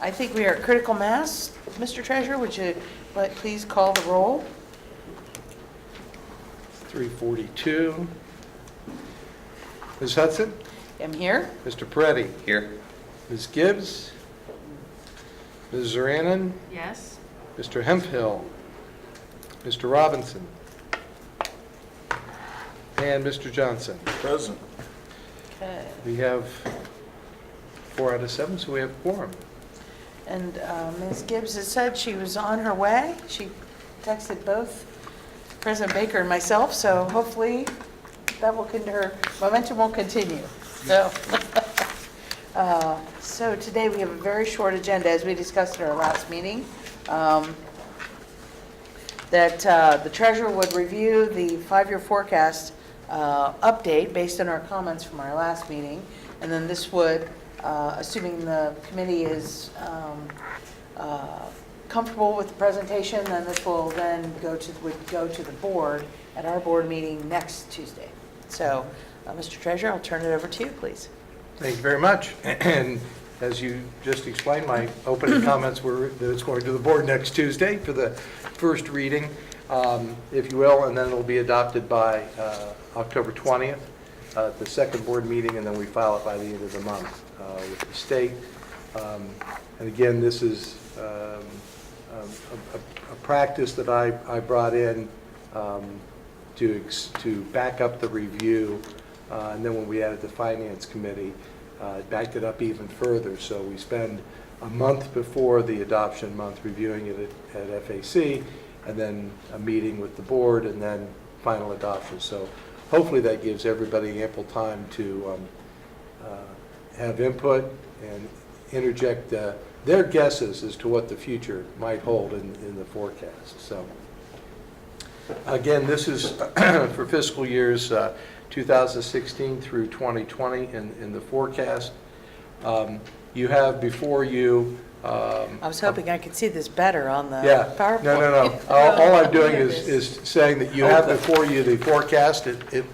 I think we are at critical mass. Mr. Treasurer, would you please call the roll? 342. Ms. Hudson? I'm here. Mr. Peretti? Here. Ms. Gibbs? Ms. Zeranin? Yes. Mr. Hemphill? Mr. Robinson? And Mr. Johnson? Present. Okay. We have 4 out of 7, so we have quorum. And Ms. Gibbs has said she was on her way. She texted both President Baker and myself, so hopefully that will her momentum will continue. So, so today we have a very short agenda, as we discussed at our last meeting. That the treasurer would review the 5-year forecast update based on our comments from our last meeting, and then this would, assuming the committee is comfortable with the presentation, then this will then go to the board at our board meeting next Tuesday. So, Mr. Treasurer, I'll turn it over to you, please. Thank you very much. And as you just explained, my opening comments were that it's going to the board next Tuesday for the first reading, if you will, and then it'll be adopted by October 20th, the second board meeting, and then we file it by the end of the month with the state. And again, this is a practice that I brought in to back up the review, and then when we added the Finance Committee, it backed it up even further. So we spend a month before the adoption month reviewing it at FAC, and then a meeting with the board, and then final adoption. So hopefully that gives everybody ample time to have input and interject their guesses as to what the future might hold in the forecast. So again, this is for fiscal years 2016 through 2020 in the forecast. You have before you I was hoping I could see this better on the PowerPoint. No. All I'm doing is saying that you have before you the forecast. It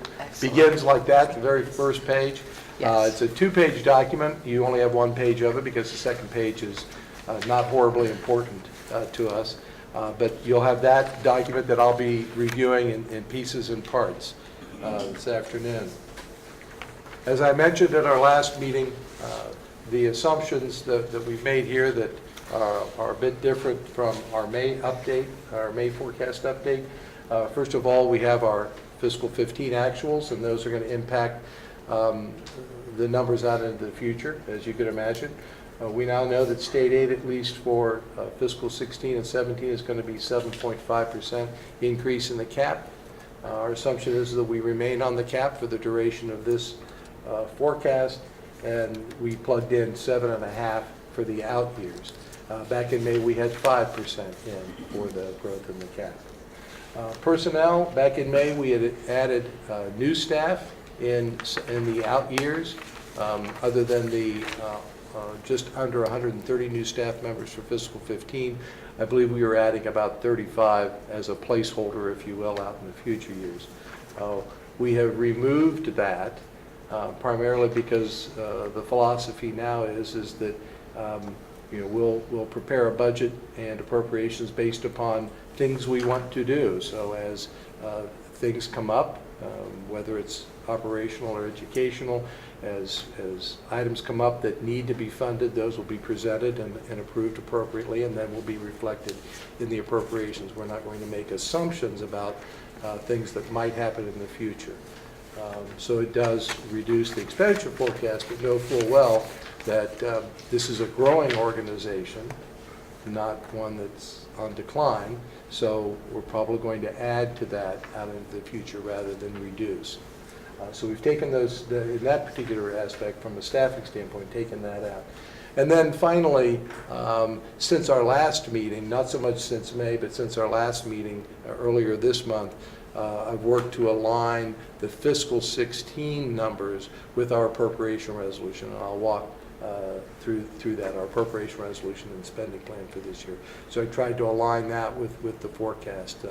begins like that, the very first page. Yes. It's a 2-page document. You only have 1 page of it because the second page is not horribly important to us. But you'll have that document that I'll be reviewing in pieces and parts this afternoon. As I mentioned at our last meeting, the assumptions that we've made here that are a bit different from our May update, our May forecast update. First of all, we have our fiscal 15 actuals, and those are going to impact the numbers out into the future, as you could imagine. We now know that state aid, at least for fiscal 16 and 17, is going to be 7.5% increase in the cap. Our assumption is that we remain on the cap for the duration of this forecast, and we plugged in 7.5% for the out years. Back in May, we had 5% in for the growth in the cap. Personnel, back in May, we had added new staff in the out years, other than the just under 130 new staff members for fiscal 15. I believe we were adding about 35 as a placeholder, if you will, out in the future years. We have removed that primarily because the philosophy now is that we'll prepare a budget and appropriations based upon things we want to do. So as things come up, whether it's operational or educational, as items come up that need to be funded, those will be presented and approved appropriately, and then will be reflected in the appropriations. We're not going to make assumptions about things that might happen in the future. So it does reduce the expenditure forecast, but know full well that this is a growing organization, not one that's on decline. So we're probably going to add to that out into the future rather than reduce. So we've taken those, in that particular aspect, from a staffing standpoint, taken that out. And then finally, since our last meeting, not so much since May, but since our last meeting earlier this month, I've worked to align the fiscal 16 numbers with our appropriation resolution, and I'll walk through that, our appropriation resolution and spending plan for this year. So I tried to align that with the forecast.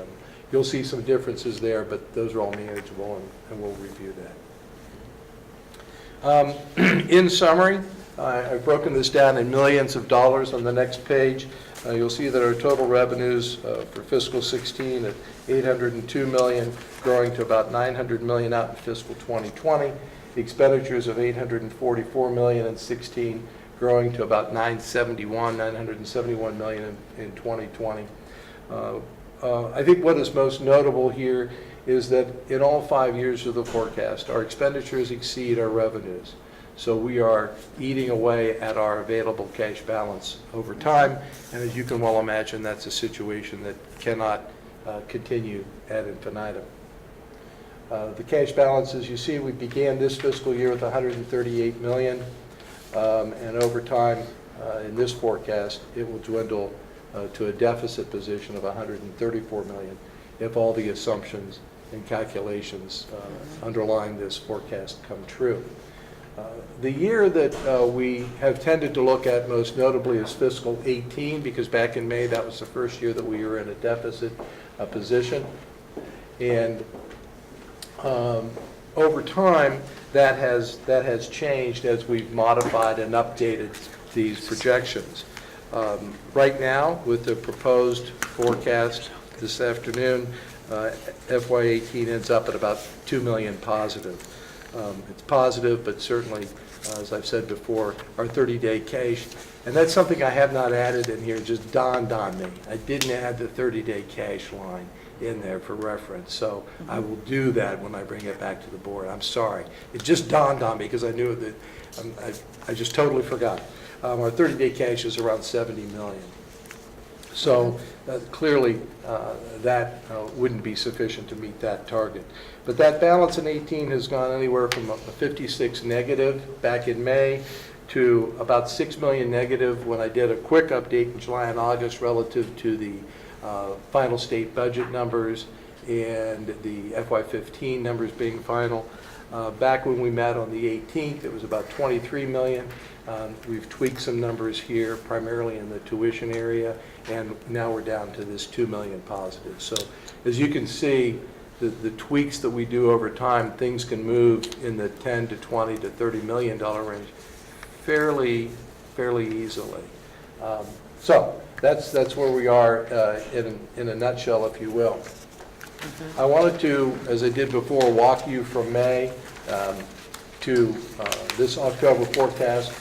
You'll see some differences there, but those are all manageable, and we'll review that. In summary, I've broken this down in millions of dollars on the next page. You'll see that our total revenues for fiscal 16 at $802 million, growing to about $900 million out in fiscal 2020. Expenditures of $844 million in 16, growing to about $971 million in 2020. I think what is most notable here is that in all 5 years of the forecast, our expenditures exceed our revenues. So we are eating away at our available cash balance over time, and as you can well imagine, that's a situation that cannot continue ad infinitum. The cash balance, as you see, we began this fiscal year with $138 million, and over time in this forecast, it will dwindle to a deficit position of $134 million if all the assumptions and calculations underlying this forecast come true. The year that we have tended to look at most notably is fiscal 18, because back in May, that was the first year that we were in a deficit position. And over time, that has changed as we've modified and updated these projections. Right now, with the proposed forecast this afternoon, FY18 ends up at about $2 million positive. It's positive, but certainly, as I've said before, our 30-day cash, and that's something I have not added in here, just dawned on me. I didn't add the 30-day cash line in there for reference, so I will do that when I bring it back to the board. I'm sorry. It just dawned on me because I knew that I just totally forgot. Our 30-day cash is around $70 million. So clearly, that wouldn't be sufficient to meet that target. But that balance in 18 has gone anywhere from a 56 negative back in May to about 6 million negative when I did a quick update in July and August relative to the final state budget numbers and the FY15 numbers being final. Back when we met on the 18th, it was about 23 million. We've tweaked some numbers here, primarily in the tuition area, and now we're down to this 2 million positive. So as you can see, the tweaks that we do over time, things can move in the 10 to 20 to $30 million range fairly easily. So that's where we are in a nutshell, if you will. I wanted to, as I did before, walk you from May to this October forecast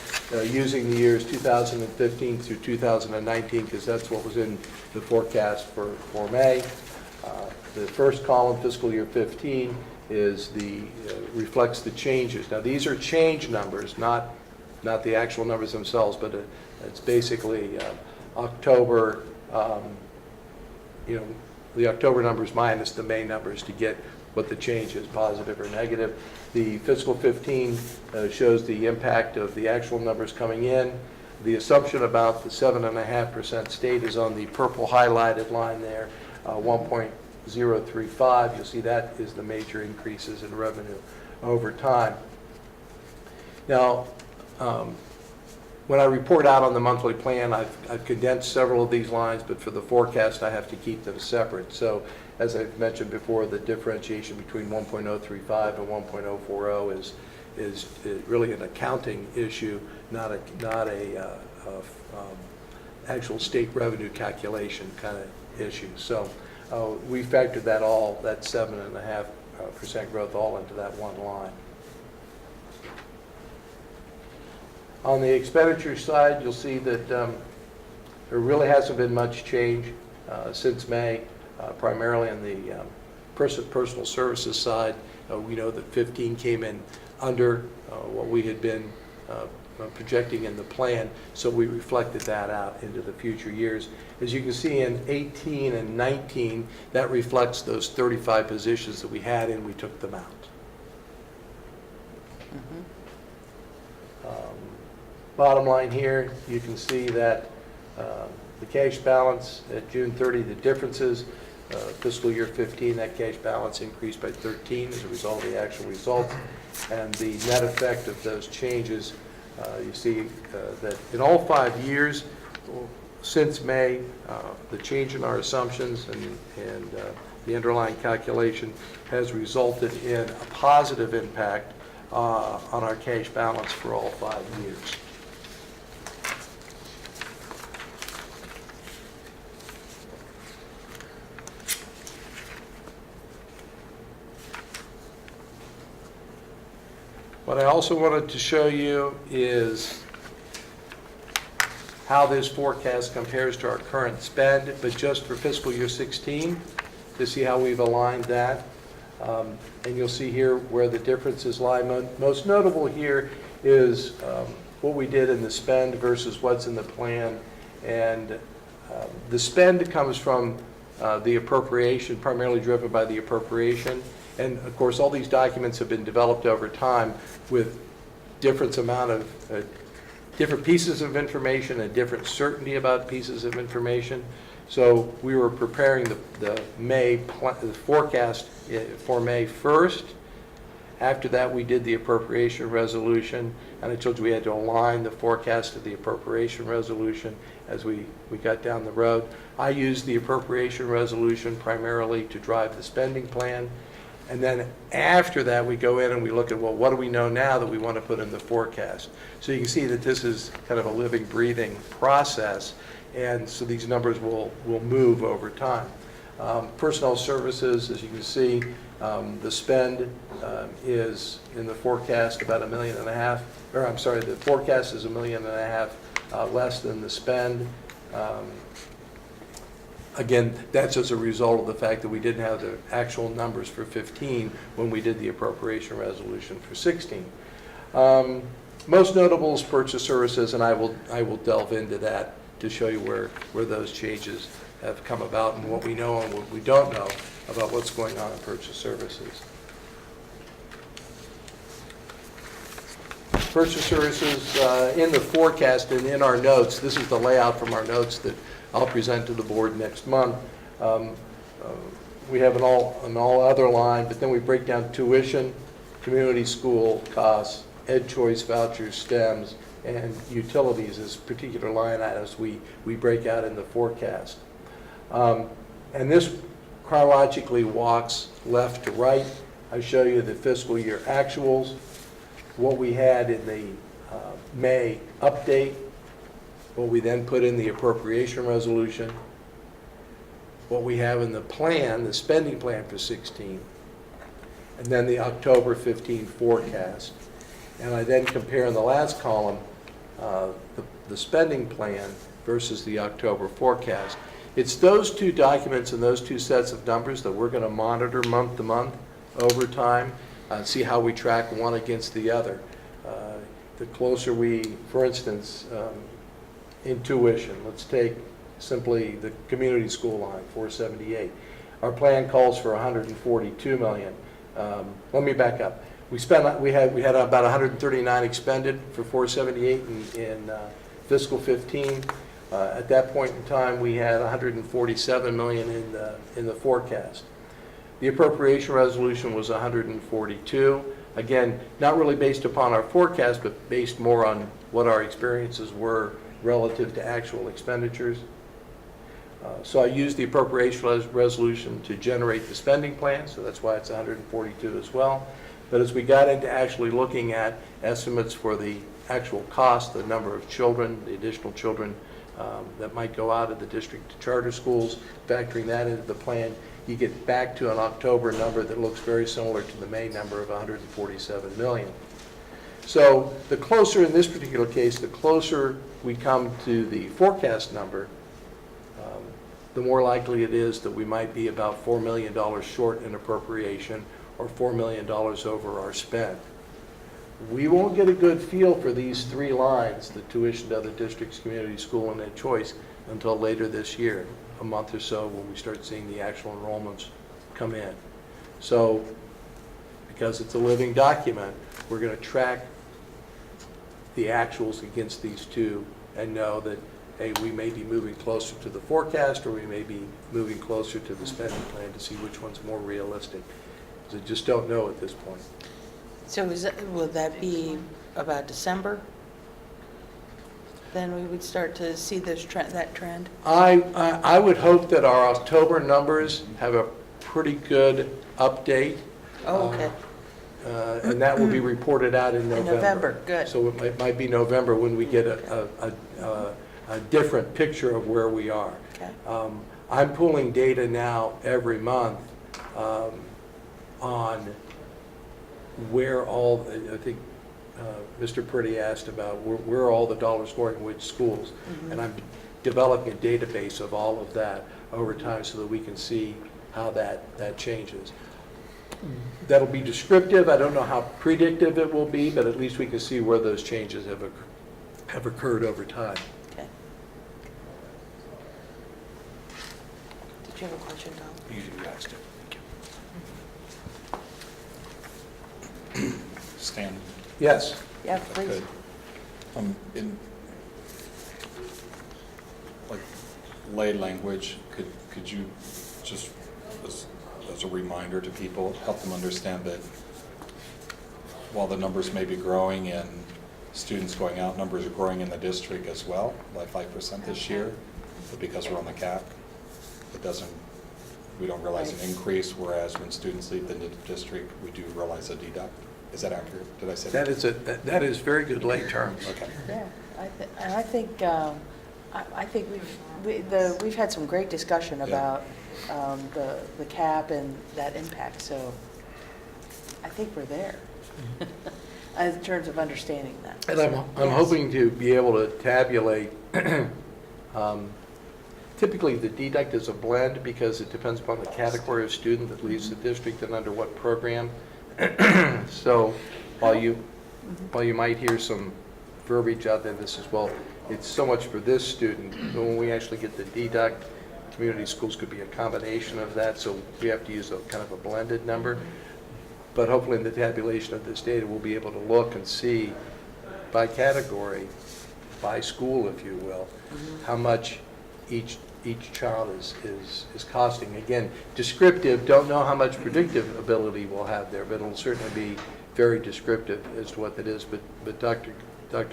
using the years 2015 through 2019, because that's what was in the forecast for May. The first column, fiscal year 15, is reflects the changes. Now these are change numbers, not the actual numbers themselves, but it's basically October, the October numbers minus the May numbers to get what the change is, positive or negative. The fiscal 15 shows the impact of the actual numbers coming in. The assumption about the 7.5% state is on the purple highlighted line there, 1.035. You'll see that is the major increases in revenue over time. Now, when I report out on the monthly plan, I've condensed several of these lines, but for the forecast, I have to keep them separate. So, as I've mentioned before, the differentiation between 1.035 and 1.040 is really an accounting issue, not a actual state revenue calculation kind of issue. So, we factored that 7.5% growth all into that one line. On the expenditure side, you'll see that there really hasn't been much change since May, primarily on the personal services side. We know that 15 came in under what we had been projecting in the plan, so we reflected that out into the future years. As you can see in 18 and 19, that reflects those 35 positions that we had and we took them out. Bottom line here, you can see that the cash balance at June 30, the differences, fiscal year 15, that cash balance increased by 13 as a result of the actual results. And the net effect of those changes, you see that in all 5 years since May, the change in our assumptions and the underlying calculation has resulted in a positive impact on our cash balance for all 5 years. What I also wanted to show you is how this forecast compares to our current spend, but just for fiscal year 16, to see how we've aligned that. And you'll see here where the differences lie. Most notable here is what we did in the spend versus what's in the plan. And the spend comes from the appropriation, primarily driven by the appropriation. And of course, all these documents have been developed over time with different pieces of information and different certainty about pieces of information. So we were preparing the forecast for May 1st. After that, we did the appropriation resolution, and I told you we had to align the forecast to the appropriation resolution as we got down the road. I used the appropriation resolution primarily to drive the spending plan. And then after that, we go in and we look at, well, what do we know now that we want to put in the forecast? So you can see that this is kind of a living, breathing process, and so these numbers will move over time. Personnel services, as you can see, the spend is in the forecast about $1.5 million, or I'm sorry, the forecast is $1.5 million less than the spend. Again, that's as a result of the fact that we didn't have the actual numbers for 15 when we did the appropriation resolution for 16. Most notable is purchase services, and I will delve into that to show you where those changes have come about and what we know and what we don't know about what's going on in purchase services. Purchase services in the forecast and in our notes, this is the layout from our notes that I'll present to the board next month. We have an all other line, but then we break down tuition, community school costs, ed choice vouchers, STEMs, and utilities as particular line items we break out in the forecast. And this chronologically walks left to right. I show you the fiscal year actuals, what we had in the May update, what we then put in the appropriation resolution, what we have in the plan, the spending plan for 16, and then the October 15 forecast. And I then compare in the last column the spending plan versus the October forecast. It's those two documents and those two sets of numbers that we're going to monitor month to month over time, see how we track one against the other. The closer we, for instance, in tuition, let's take simply the community school line, 478. Our plan calls for 142 million. Let me back up. We had about 139 expended for 478 in fiscal 15. At that point in time, we had 147 million in the forecast. The appropriation resolution was 142. Again, not really based upon our forecast, but based more on what our experiences were relative to actual expenditures. So I used the appropriation resolution to generate the spending plan, so that's why it's 142 as well. But as we got into actually looking at estimates for the actual cost, the number of children, the additional children that might go out of the district to charter schools, factoring that into the plan, you get back to an October number that looks very similar to the May number of 147 million. So the closer, in this particular case, the closer we come to the forecast number, the more likely it is that we might be about $4 million short in appropriation or $4 million over our spend. We won't get a good feel for these three lines, the tuition to other districts, community school, and ed choice, until later this year, a month or so, when we start seeing the actual enrollments come in. So, because it's a living document, we're going to track the actuals against these two and know that, hey, we may be moving closer to the forecast or we may be moving closer to the spending plan to see which one's more realistic. Because I just don't know at this point. So will that be about December? Then we would start to see that trend? I would hope that our October numbers have a pretty good update. Oh, okay. And that will be reported out in November. In November, good. So it might be November when we get a different picture of where we are. Okay. I'm pulling data now every month on where all, I think Mr. Purdy asked about where are all the dollars going, in which schools. And I'm developing a database of all of that over time so that we can see how that changes. That'll be descriptive. I don't know how predictive it will be, but at least we can see where those changes have occurred over time. Okay. Did you have a question, Tom? You asked it. Stan? Yes. Yeah, please. Okay. In like lay language, could you just, as a reminder to people, help them understand that while the numbers may be growing and students going out, numbers are growing in the district as well by 5% this year, but because we're on the cap, we don't realize an increase, whereas when students leave the district, we do realize a deduct. Is that accurate? Did I say that? That is very good lay terms. Okay. Yeah, I think we've had some great discussion about the cap and that impact, so I think we're there in terms of understanding that. And I'm hoping to be able to tabulate. Typically, the deduct is a blend because it depends upon the category of student that leaves the district and under what program. So while you might hear some verbiage out there, this is, well, it's so much for this student, but when we actually get the deduct, community schools could be a combination of that, so we have to use a kind of a blended number. But hopefully in the tabulation of this data, we'll be able to look and see by category, by school, if you will, how much each child is costing. Again, descriptive, don't know how much predictive ability we'll have there, but it'll certainly be very descriptive as to what that is. But Dr.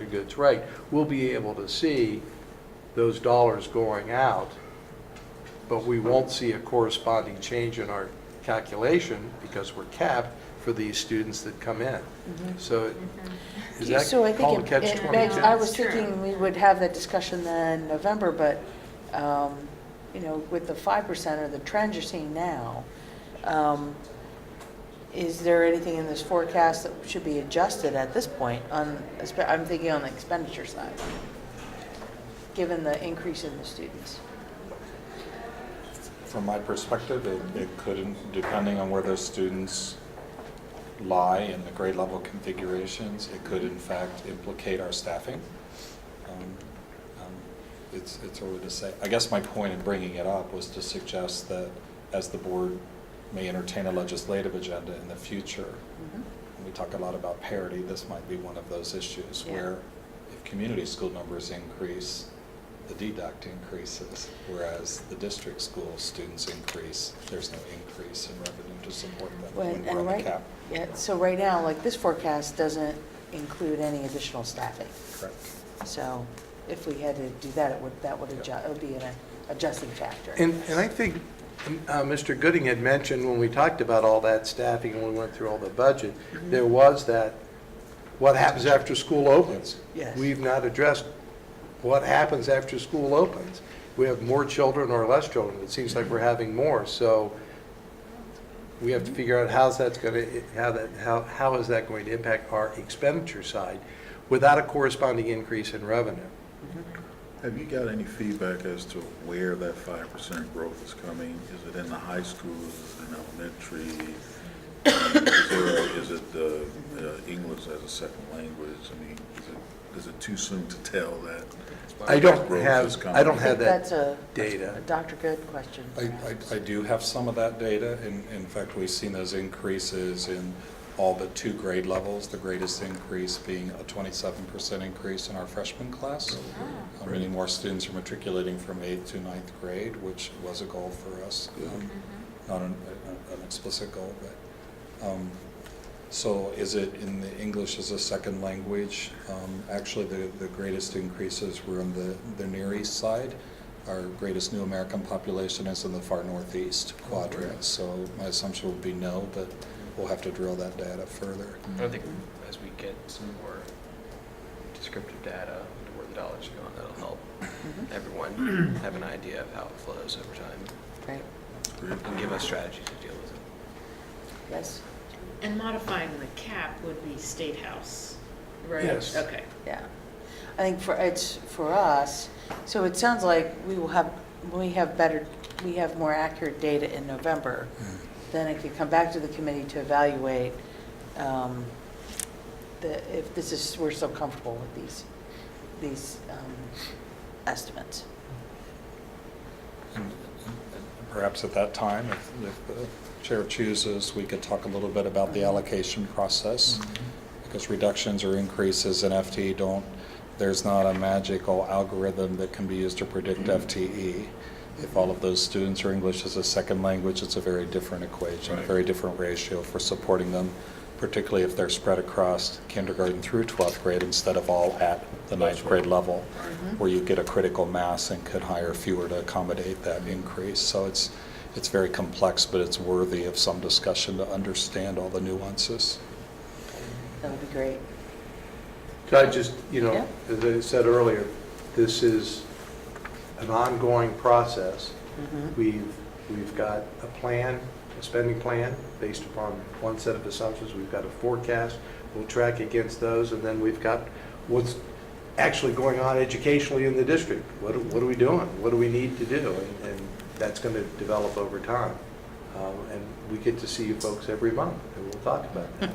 Good's right. We'll be able to see those dollars going out, but we won't see a corresponding change in our calculation because we're capped for these students that come in. So is that So I called a think catch-22? I was thinking we would have that discussion then in November, but, with the 5% or the trends you're seeing now, is there anything in this forecast that should be adjusted at this point? I'm thinking on the expenditure side, given the increase in the students. From my perspective, it could, depending on where those students lie in the grade level configurations, it could in fact implicate our staffing. It's early to say. I guess my point in bringing it up was to suggest that as the board may entertain a legislative agenda in the future, and we talk a lot about parity, this might be one of those issues where if community school numbers increase, the deduct increases, whereas the district school students increase, there's no increase in revenue to support them when we're on the cap. Yeah, so right now, like this forecast doesn't include any additional staffing. Correct. So if we had to do that, it would be an adjusting factor. And I think Mr. Gooding had mentioned when we talked about all that staffing and we went through all the budget, there was that, what happens after school opens? Yes. We've not addressed what happens after school opens. We have more children or less children. It seems like we're having more. So we have to figure out how is that going to impact our expenditure side without a corresponding increase in revenue. Have you got any feedback as to where that 5% growth is coming? Is it in the high schools, is it in elementary? Is it English as a second language? I mean, is it too soon to tell that? I don't growth have is coming? That's that a data. Dr. Good question. I do have some of that data. In fact, we've seen those increases in all but 2 grade levels, the greatest increase being a 27% increase in our freshman class. Many more students are matriculating from 8th to 9th grade, which was a goal for us. Not an explicit goal, but so is it in the English as a second language? Actually, the greatest increases were on the Near East side. Our greatest new American population is in the far northeast quadrant. So my assumption would be no, but we'll have to drill that data further. I think as we get some more descriptive data into where the dollars are going, that'll help everyone have an idea of how it flows over time Right. and give us strategies to deal with it. Yes. And modifying the cap would be State House, right? Yes. Okay. Yeah. I think it's for us, so it sounds like we have more accurate data in November. Then it could come back to the committee to evaluate if we're so comfortable with these estimates. And perhaps at that time, if the chair chooses, we could talk a little bit about the allocation process, because reductions or increases in FTE there's not a magical algorithm that can be used to predict FTE. If all of those students are English as a second language, it's a very different equation, a very different ratio for supporting them, particularly if they're spread across kindergarten through 12th grade instead of all at the 9th grade level, where you get a critical mass and could hire fewer to accommodate that increase. So it's very complex, but it's worthy of some discussion to understand all the nuances. That would be great. Could I just, Yeah. as I said earlier, this is an ongoing process. We've got a plan, a spending plan based upon one set of assumptions. We've got a forecast. We'll track against those, and then we've got what's actually going on educationally in the district. What are we doing? What do we need to do? And that's going to develop over time. And we get to see you folks every month, and we'll talk about that.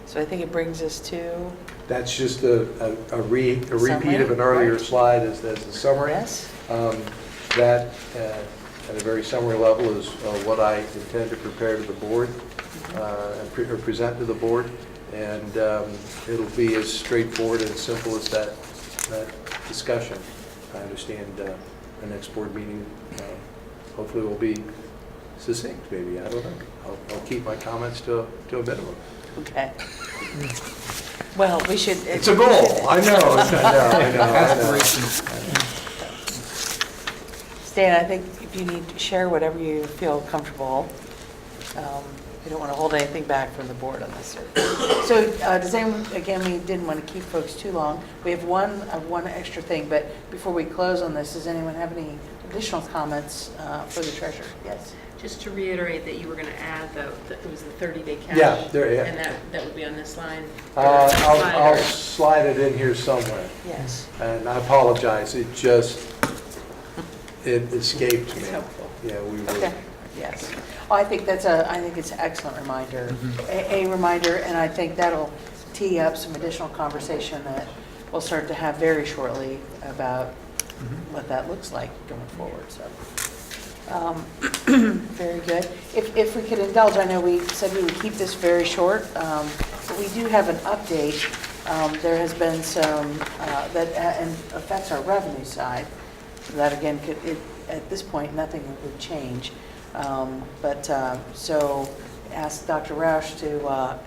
So I think it brings us to, That's just a repeat of an earlier Right. slide as the summary. yes? That, at a very summary level, is what I intend to prepare to the board or present to the board. And it'll be as straightforward and simple as that discussion. I understand the next board meeting hopefully will be succinct, maybe. I don't know. I'll keep my comments to a minimum. Okay. Well, we should. It's a goal. I know. Stan, I think if you need to share whatever you feel comfortable, we don't want to hold anything back from the board on this. So does anyone, again, we didn't want to keep folks too long. We have one extra thing, but before we close on this, does anyone have any additional comments for the treasurer? Yes. Just to reiterate that you were going to add it was the 30-day cash. Yeah, yeah. And that would be on this line? I'll slide it in here somewhere. Yes. And I apologize. It escaped me. It's helpful. Yeah, we were. Okay, yes. Well, I think it's an excellent reminder, a reminder, and I think that'll tee up some additional conversation that we'll start to have very shortly about what that looks like going forward, so. Very good. If we could indulge, I know we said we would keep this very short, but we do have an update. There has been some, that affects our revenue side. That again, at this point, nothing would change. So ask Dr. Roush to,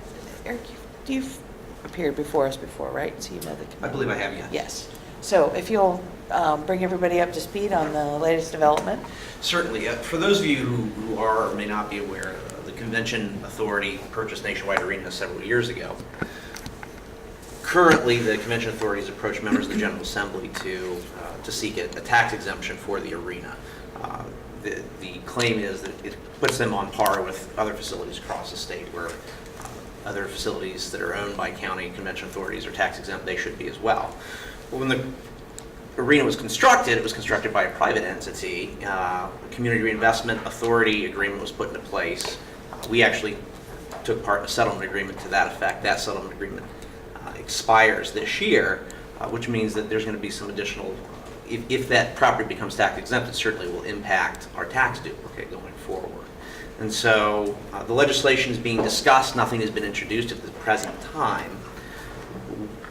Eric, you've appeared before us before, right? So you know the committee. I believe I have, yes. Yes. So if you'll bring everybody up to speed on the latest development. Certainly. For those of you who are or may not be aware, the Convention Authority purchased Nationwide Arena several years ago. Currently, the Convention Authority has approached members of the General Assembly to seek a tax exemption for the arena. The claim is that it puts them on par with other facilities across the state, where other facilities that are owned by county convention authorities are tax exempt. They should be as well. When the arena was constructed, it was constructed by a private entity. A Community Reinvestment Authority agreement was put into place. We actually took part in a settlement agreement to that effect. That settlement agreement expires this year, which means that there's going to be some additional, if that property becomes tax exempt, it certainly will impact our tax duplicate going forward. And so the legislation is being discussed. Nothing has been introduced at the present time.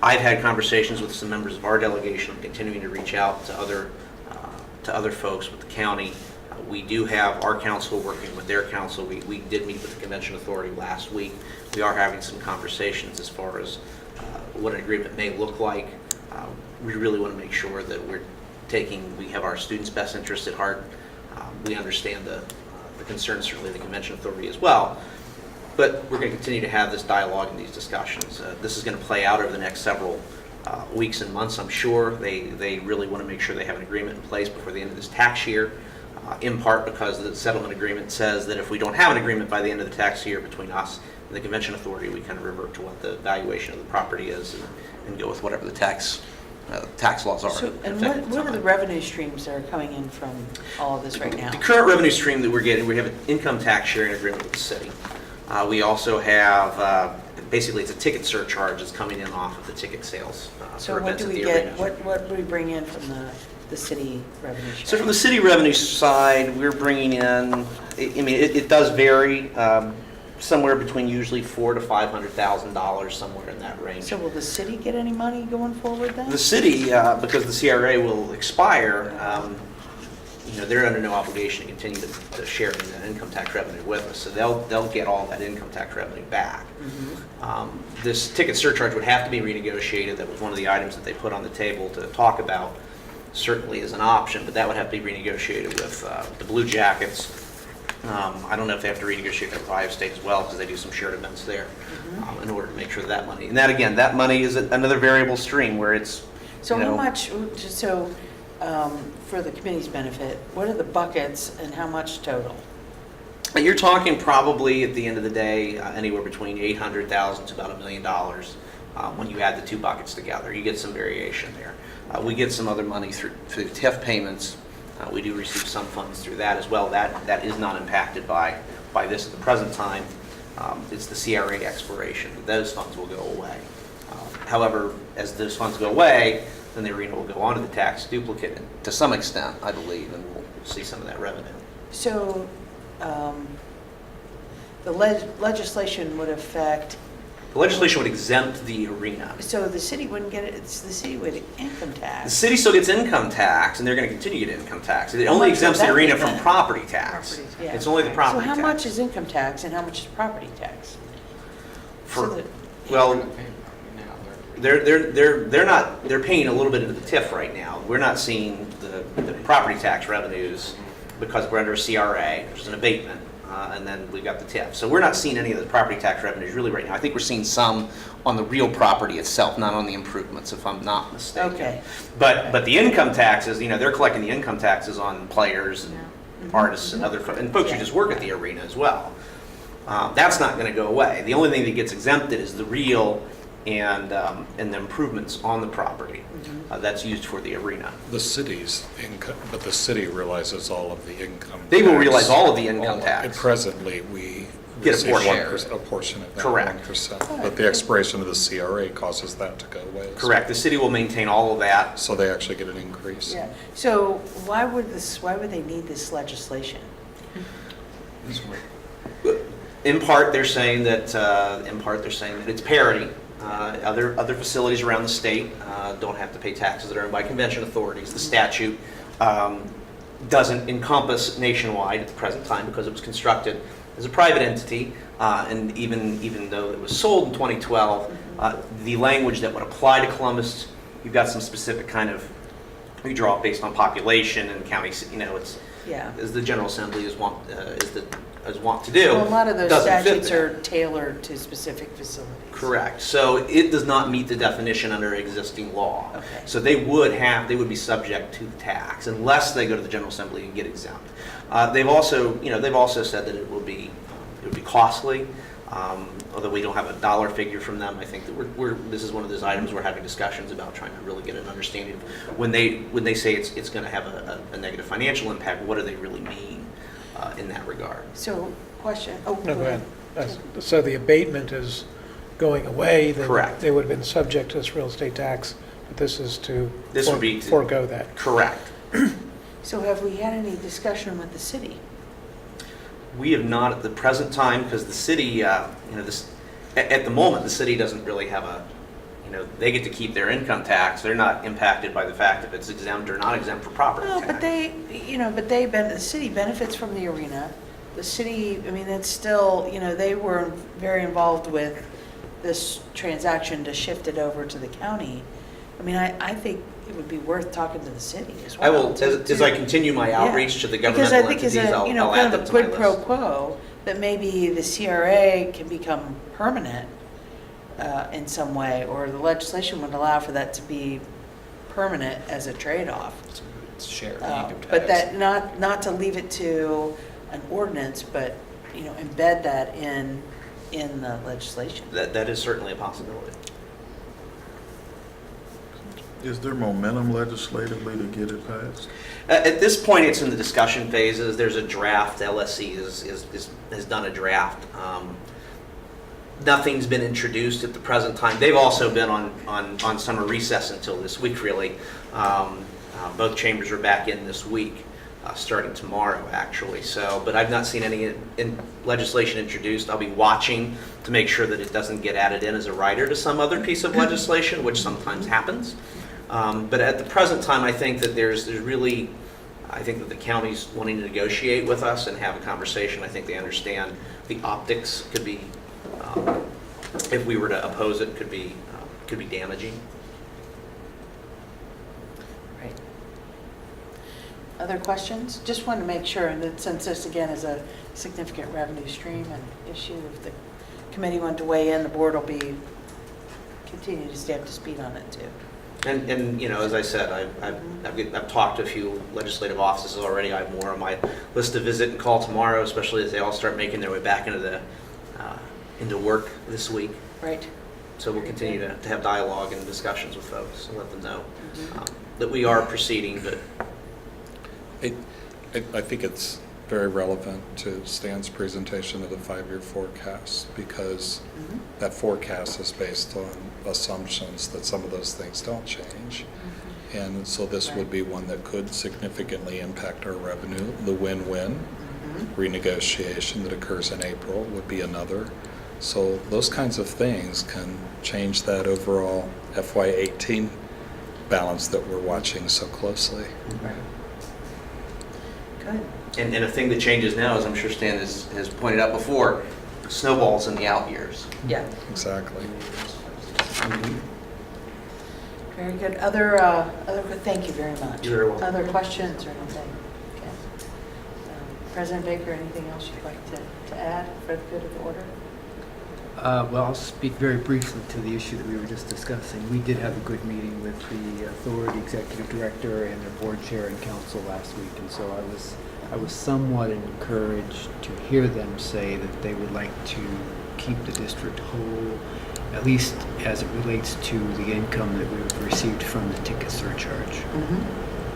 I've had conversations with some members of our delegation, continuing to reach out to other folks with the county. We do have our council working with their council. We did meet with the Convention Authority last week. We are having some conversations as far as what an agreement may look like. We really want to make sure that we have our students' best interests at heart. We understand the concerns, certainly, of the Convention Authority as well. But we're going to continue to have this dialogue and these discussions. This is going to play out over the next several weeks and months, I'm sure. They really want to make sure they have an agreement in place before the end of this tax year. in part because the settlement agreement says that if we don't have an agreement by the end of the tax year between us and the convention authority, we kind of revert to what the valuation of the property is and go with whatever the tax laws are. So, and what are the revenue streams that are coming in from all of this right now? The current revenue stream that we're getting, we have an income tax sharing agreement with the city. We also have, basically it's a ticket surcharge that's coming in off of the ticket sales. So for what events do at we the get, arena. what do we bring in from the city revenue share? So from the city revenue side, we're bringing in, I mean, it does vary, somewhere between usually $400,000 to $500,000, somewhere in that range. So will the city get any money going forward then? The city, because the CRA will expire, they're under no obligation to continue to share in the income tax revenue with us, so they'll get all that income tax revenue back. This ticket surcharge would have to be renegotiated. That was one of the items that they put on the table to talk about, certainly as an option, but that would have to be renegotiated with the Blue Jackets. I don't know if they have to renegotiate with Ohio State as well, because they do some shared events there, in order to make sure that money, and that again, that money is another variable stream where it's, So how much, just so, for the committee's benefit, what are the buckets and how much total? You're talking probably at the end of the day, anywhere between $800,000 to about $1 million when you add the two buckets together. You get some variation there. We get some other money through TIF payments. We do receive some funds through that as well. That is not impacted by this at the present time. It's the CRA expiration. Those funds will go away. However, as those funds go away, then the arena will go on to the tax duplicate to some extent, I believe, and we'll see some of that revenue. So the legislation would affect, The legislation would exempt the arena. so the city wouldn't get it, it's the city with income The tax. city still gets income tax, and they're going to continue to get income tax. It How only much exempts would the that arena be from then? property tax. Property, yeah. It's only the So property tax. how much is income tax and how much is property tax? For- So that- Well, they're paying a little bit into the TIF right now. We're not seeing the property tax revenues because we're under a CRA, which is an abatement, and then we've got the TIF. So we're not seeing any of the property tax revenues really right now. I think we're seeing some on the real property itself, not on the improvements, if I'm not mistaken. Okay. But the income taxes, they're collecting the income taxes on players and artists and and folks who just work at the arena as well. That's not going to go away. The only thing that gets exempted is the real and the improvements on the property that's used for the arena. The city's income, but the city realizes all of the income. They will tax. realize all of the income All of it. tax. Presently, we Get a receive portion. a portion of that Correct. 1%. But the expiration of the CRA causes that to go away. Correct. The city will maintain all of that. So they actually get an increase. Yeah, so why would they need this legislation? In part, they're saying that it's parity. Other facilities around the state don't have to pay taxes that are owned by convention authorities. The statute doesn't encompass nationwide at the present time because it was constructed as a private entity, and even though it was sold in 2012, the language that would apply to Columbus, you've got some specific kind of, we draw it based on population and counties. It's Yeah. as the General Assembly is wont to do. Well, a lot of those doesn't fit statutes that. are tailored to specific facilities. Correct. So it does not meet the definition under existing law. Okay. So they would be subject to the tax unless they go to the General Assembly and get exempt. They've also said that it would be costly. Although we don't have a dollar figure from them, I think that this is one of those items we're having discussions about, trying to really get an understanding of when they say it's going to have a negative financial impact, what do they really mean in that regard? So, question, No, go ahead. So the abatement is going away? then Correct. They would have been subject to this real estate tax, but this is to This would be to- forego that. Correct. so have we had any discussion with the city? We have not at the present time, because the city, at the moment, the city doesn't really have they get to keep their income tax. They're not impacted by the fact if it's exempt or not exempt for property No, tax. but the city benefits from the arena. The city, I mean, it's still, they were very involved with this transaction to shift it over to the county. I mean, I think it would be worth talking to the city as well. I will, as I continue my outreach to the governmental entities, Because I think I'll as add kind them of to a my quid pro list. quo, that maybe the CRA can become permanent in some way, or the legislation would allow for that to be permanent as a trade-off. It's shared income tax. But that, not to leave it to an ordinance, but, you know, embed that in the legislation. That is certainly a possibility. Is there momentum legislatively to get it passed? At this point, it's in the discussion phases. There's a draft. LSC has done a draft. Nothing's been introduced at the present time. They've also been on summer recess until this week, really. Both chambers are back in this week, starting tomorrow, actually. So, but I've not seen any legislation introduced. I'll be watching to make sure that it doesn't get added in as a rider to some other piece of legislation, which sometimes happens. But at the present time, I think that there's really, I think that the county's wanting to negotiate with us and have a conversation. I think they understand the optics could be, if we were to oppose it, could be damaging. Right. Other questions? Just wanted to make sure, and that since this again is a significant revenue stream and issue, if the committee wanted to weigh in, the board will continue to stay up to speed on it too. And you know, as I said, I've talked to a few legislative offices already. I have more on my list to visit and call tomorrow, especially as they all start making their way back into work this week. Right. So we'll continue to have dialogue and discussions with folks and let them know that we are proceeding. But I think it's very relevant to Stan's presentation of the 5-year forecast, because that forecast is based on assumptions that some of those things don't change. And so this would be one that could significantly impact our revenue. The win-win renegotiation that occurs in April would be another. So those kinds of things can change that overall FY18 balance that we're watching so closely. Right. Good. and a thing that changes now, as I'm sure Stan has pointed out before, snowballs in the out years. Yeah. Exactly. Very good. Thank you very much. You're very welcome. Other questions or anything? Okay. President Baker, anything else you'd like to add for the good of the order? Well, I'll speak very briefly to the issue that we were just discussing. We did have a good meeting with the authority executive director and their board chair and council last week, and so I was somewhat encouraged to hear them say that they would like to keep the district whole, at least as it relates to the income that we've received from the ticket surcharge.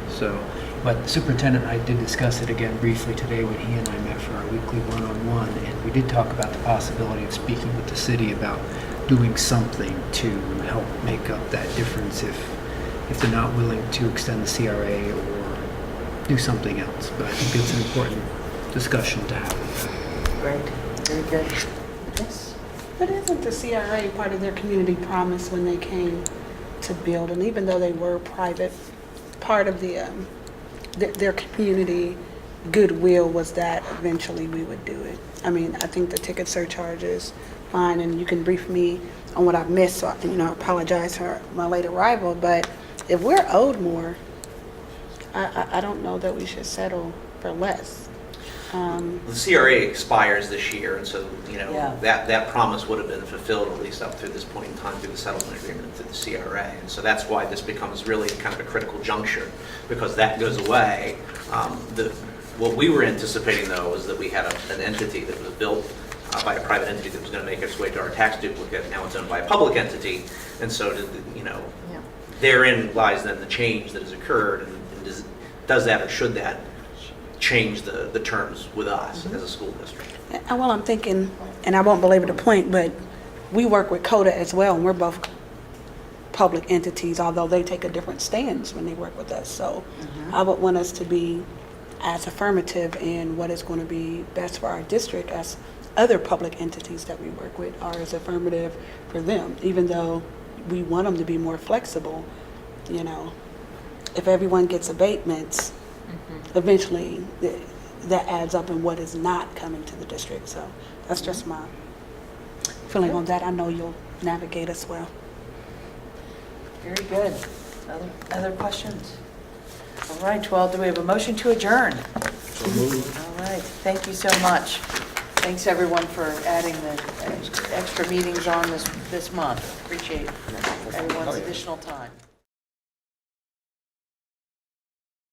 So, but the superintendent and I did discuss it again briefly today when he and I met for our weekly one-on-one, and we did talk about the possibility of speaking with the city about doing something to help make up that difference if they're not willing to extend the CRA or do something else. But I think it's an important discussion to have. Great. Very good. Yes. But isn't the CRA part of their community promise when they came to build? And even though they were private, part of their community goodwill was that eventually we would do it. I mean, I think the ticket surcharge is fine, and you can brief me on what I've missed. So, I apologize for my late arrival, but if we're owed more, I don't know that we should settle for less. The CRA expires this year, and so, Yeah. that promise would have been fulfilled at least up through this point in time through the settlement agreement through the CRA. And so that's why this becomes really kind of a critical juncture, because that goes away. What we were anticipating, though, was that we had an entity that was built by a private entity that was going to make its way to our tax duplicate. Now it's owned by a public entity, and so, therein lies then the change that has occurred, and does that or should that change the terms with us as a school district? Well, I'm thinking, and I won't belabor the point, but we work with CODA as well, and we're both public entities, although they take a different stance when they work with us. So I would want us to be as affirmative in what is going to be best for our district as other public entities that we work with are as affirmative for them, even though we want them to be more flexible. If everyone gets abatements, eventually that adds up in what is not coming to the district. So that's just my feeling on that. I know you'll navigate us well. Very good. Other questions? All right, well, do we have a motion to adjourn? So moved. All right, thank you so much. Thanks, everyone, for adding the extra meetings on this month. Appreciate everyone's additional time.